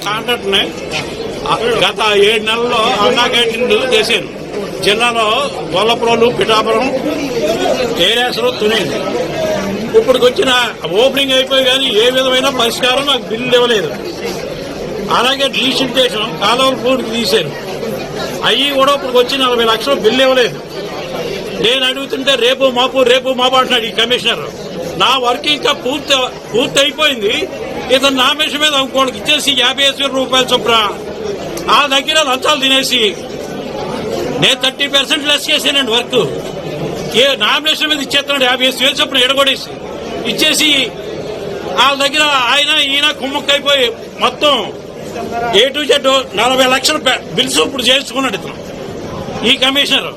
కాంట్రాక్ట్ని గత 7 నెలల్లో అన్నా క్యాంటీన్లు చేశారు. జిల్లాలో గొల్లపురం, పిఠాపురం ఏరియాస్లో తునేది. ఇప్పుడు వచ్చిన ఓపెనింగ్ అయిపోయి కానీ ఏ విధమైన పరిష్కారం నాకు బిల్లు ఇవ్వలేదు. అలాగే డీసిల్టేషన్ కాలువల పూడికి తీశారు. అవి కూడా ఇప్పుడు వచ్చి 40 లక్షలు బిల్లు ఇవ్వలేదు. నేను అడుగుతుంటే రేపు మాపు అంటున్నాడు ఈ కమిషనర్. నా వర్క్ ఇంకా పూర్తి అయిపోయింది. ఇతను నా మెషిన్ మీద ఇంకోటికి ఇచ్చేసి 55,000 రూపాయలు చొప్పున ఆ దగ్గర లంచాలు తినేసి నేను 30% లెస్ చేశానండి వర్క్. నామినేషన్ మీద ఇచ్చేస్తున్నాడు 55,000 చొప్పున ఎడగొడేసి ఇచ్చేసి వాళ్ళ దగ్గర ఈయన కుమ్మక్కైపోయి మొత్తం A to Z 40 లక్షల బిల్స్ ఇప్పుడు చేసుకున్నాడు ఇతను ఈ కమిషనర్.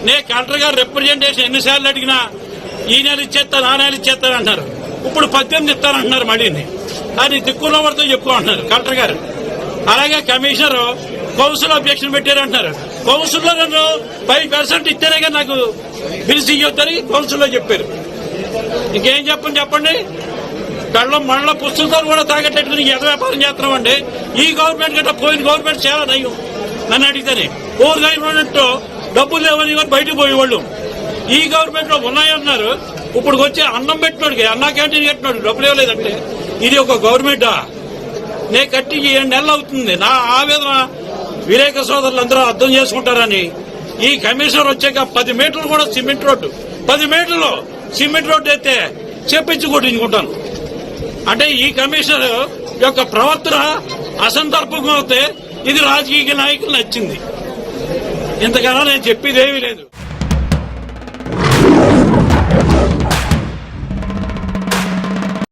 నేను కలెక్టర్ గారు రిప్రజెంటేషన్ ఎన్నిసార్లు అడిగినా ఈ నెల ఇచ్చేస్తాను ఆ నెల ఇచ్చేస్తాను అంటారు. ఇప్పుడు 18 ఇస్తానంటున్నారు. మళ్ళీ అది దిక్కున్న వారితో చెప్పుకుంటున్నారు కలెక్టర్ గారు. అలాగే కమిషనర్ కౌన్సిల్ అబ్జెక్షన్ పెట్టారంటున్నారు. కౌన్సిల్లో నన్ను 5% ఇస్తేనే కానీ నాకు బిల్స్ ఇవ్వద్దని కౌన్సిల్లో చెప్పారు. ఇంకేం చెప్పండి. కళ్ళం మళ్ళ పుస్తకాలు కూడా తాగట్టేట్టుకుని ఎద వ్యాపారం చేస్తున్నామండి. ఈ గవర్నమెంట్ కంటే పోయిన గవర్నమెంట్ చాలా నయం. నన్ను అడిగితేనే ఓవర్ గవర్నమెంట్ డబ్బులు లేవని బయటకు పోయేవాళ్ళు. ఈ గవర్నమెంట్ లో ఉన్నాయన్నారు. ఇప్పుడు వచ్చి అన్నం పెట్టినోడికి అన్నా క్యాంటీన్ కట్టినోడు డబ్బులు ఇవ్వలేదంటే ఇది ఒక గవర్నమెంటా? నేను కట్టి 7 నెలలు అవుతుంది. నా ఆవేదన విలేక సోదరులందరూ అర్థం చేసుకుంటారని ఈ కమిషనర్ వచ్చాక 10 మీటర్లు కూడా సిమెంట్ రోడ్డు 10 మీటర్లు సిమెంట్ రోడ్డు అయితే చెప్పించి కొట్టించుకుంటాను. అంటే ఈ కమిషనర్ యొక్క ప్రవర్తన అసందర్భంగా అవుతే ఇది రాజకీయ నాయకులు నచ్చింది. ఇంతకన్నా నేను చెప్పేదేమీ లేదు.